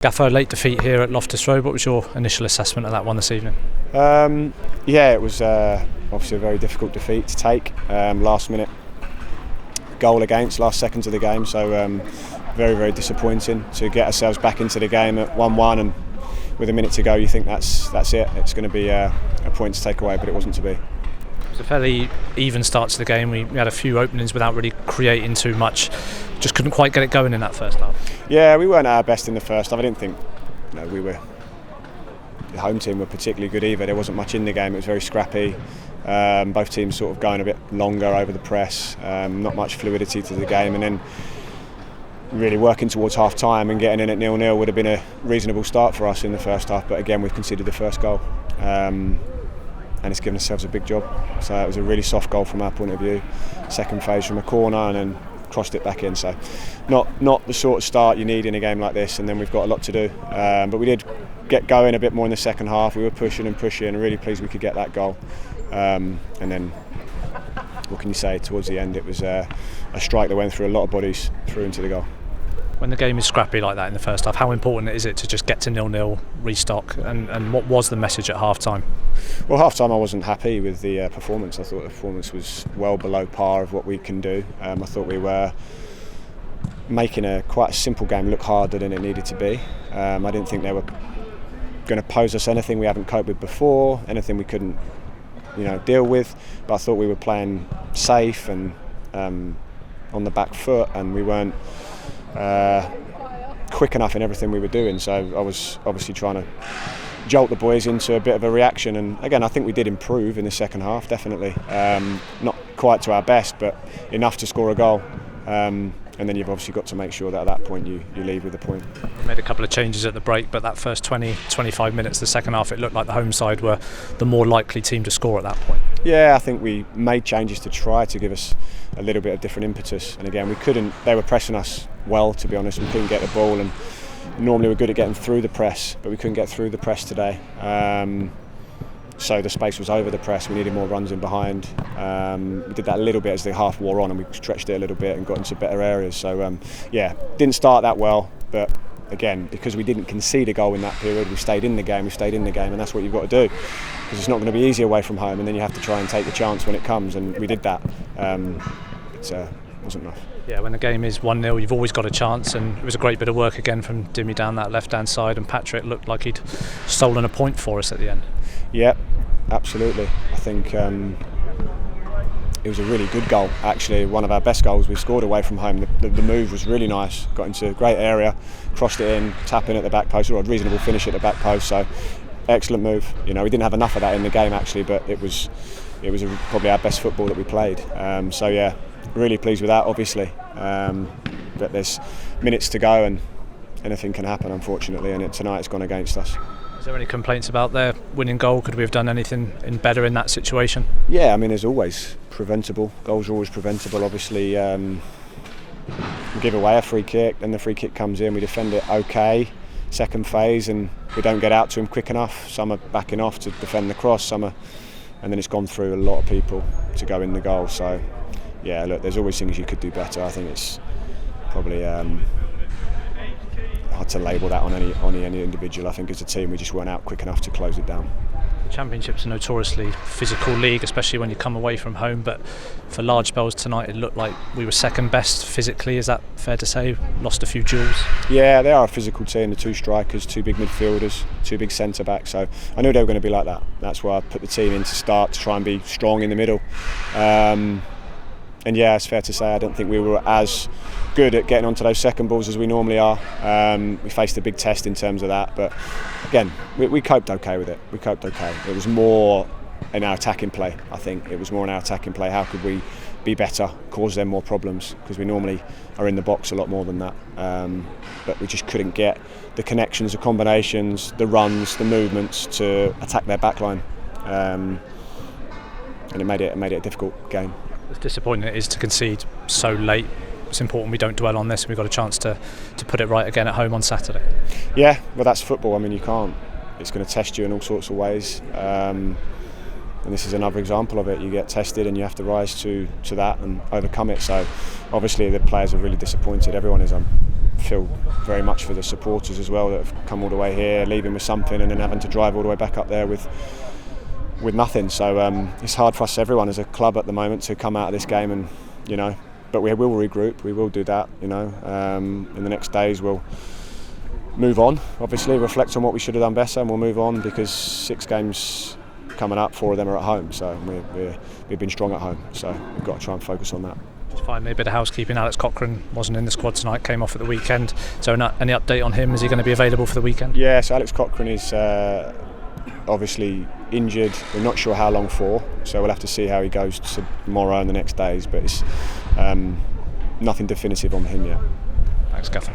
Gaffer, late defeat here at Loftus Road. What was your initial assessment of that one this evening? Yeah, it was obviously a very difficult defeat to take. Last minute goal against, last seconds of the game, so very, very disappointing to get ourselves back into the game at 1-1, and with a minute to go you think that's it. It's going to be a point to take away, but it wasn't to be. It was a fairly even start to the game. We had a few openings without really creating too much. Just couldn't quite get it going in that first half. Yeah, we weren't at our best in the first half. I didn't think the home team were particularly good either. There wasn't much in the game. It was very scrappy. Both teams sort of going a bit longer over the press. Not much fluidity to the game, and then really working towards half time and getting in at 0-0 would have been a reasonable start for us in the first half. But again, we've conceded the first goal. And it's given ourselves a big job. So it was a really soft goal from our point of view. Second phase from a corner and then crossed it back in. So not the sort of start you need in a game like this, and then we've got a lot to do. But we did get going a bit more in the second half. We were pushing and really pleased we could get that goal. And then, what can you say, towards the end it was a strike that went through a lot of bodies through into the goal. When the game is scrappy like that in the first half, how important is it to just get to 0-0, restock, and what was the message at half time? Well, half time I wasn't happy with the performance. I thought the performance was well below par of what we can do. I thought we were making quite a simple game look harder than it needed to be. I didn't think they were going to pose us anything we haven't coped with before, anything we couldn't deal with, but I thought we were playing safe and on the back foot, and we weren't quick enough in everything we were doing. So I was obviously trying to jolt the boys into a bit of a reaction, and again I think we did improve in the second half, definitely. Not quite to our best, but enough to score a goal. And then you've obviously got to make sure that at that point you leave with a point. We made a couple of changes at the break, but that first 20-25 minutes, the second half, it looked like the home side were the more likely team to score at that point. Yeah, I think we made changes to try to give us a little bit of different impetus, and again we couldn't. They were pressing us well, to be honest. We couldn't get the ball, and normally we're good at getting through the press, but we couldn't get through the press today. So the space was over the press. We needed more runs in behind. We did that a little bit as the half wore on, and we stretched it a little bit and got into better areas. So didn't start that well, but again, because we didn't concede a goal in that period, we stayed in the game, and that's what you've got to do, because it's not going to be easy away from home, and then you have to try and take the chance when it comes, and we did that. It wasn't enough. Yeah, when the game is 1-0, you've always got a chance, and it was a great bit of work again from Dimmy down that left-hand side, and Patrick looked like he'd stolen a point for us at the end. Yeah, absolutely. I think it was a really good goal, actually, one of our best goals we've scored away from home. The move was really nice, got into a great area, crossed it in, tap in at the back post, or a reasonable finish at the back post, so excellent move. We didn't have enough of that in the game actually, but it was probably our best football that we played. So yeah, really pleased with that, obviously. But there's minutes to go and anything can happen, unfortunately, and tonight it's gone against us. Is there any complaints about their winning goal? Could we have done anything better in that situation? Yeah, I mean, there's always preventable. Goals are always preventable, obviously. We give away a free kick, then the free kick comes in, we defend it okay, second phase, and we don't get out to him quick enough. Some are backing off to defend the cross, and then it's gone through a lot of people to go in the goal. So yeah, look, there's always things you could do better. I think it's probably hard to label that on any individual. I think as a team we just weren't out quick enough to close it down. The Championship's a notoriously physical league, especially when you come away from home, but for large spells tonight it looked like we were second best physically. Is that fair to say? Lost a few duels? Yeah, they are a physical team. The two strikers, two big midfielders, two big centre backs, so I knew they were going to be like that. That's why I put the team in to start, to try and be strong in the middle. And yeah, it's fair to say I don't think we were as good at getting onto those second balls as we normally are. We faced a big test in terms of that, but again, we coped okay with it. We coped okay. It was more in our attacking play, I think. It was more in our attacking play. How could we be better, cause them more problems? Because we normally are in the box a lot more than that. But we just couldn't get the connections, the combinations, the runs, the movements to attack their backline. And it made it a difficult game. As disappointing it is to concede so late, it's important we don't dwell on this. We've got a chance to put it right again at home on Saturday. Yeah, well, that's football. I mean, you can't. It's going to test you in all sorts of ways. And this is another example of it. You get tested and you have to rise to that and overcome it. So obviously the players are really disappointed. Everyone is. I'm feel very much for the supporters as well that have come all the way here, leaving with something and then having to drive all the way back up there with nothing. So it's hard for us, everyone as a club at the moment, to come out of this game and, you know, but we will regroup, we will do that, you know. In the next days we'll move on, obviously, reflect on what we should have done better, and we'll move on, because 6 games coming up, 4 of them are at home, so we've been strong at home, so we've got to try and focus on that. Just finally, a bit of housekeeping. Alex Cochrane wasn't in the squad tonight, came off at the weekend, so any update on him? Is he going to be available for the weekend? Yeah, so Alex Cochrane is obviously injured. We're not sure how long for, so we'll have to see how he goes tomorrow and the next days, but it's nothing definitive on him yet. Thanks, Gaffer.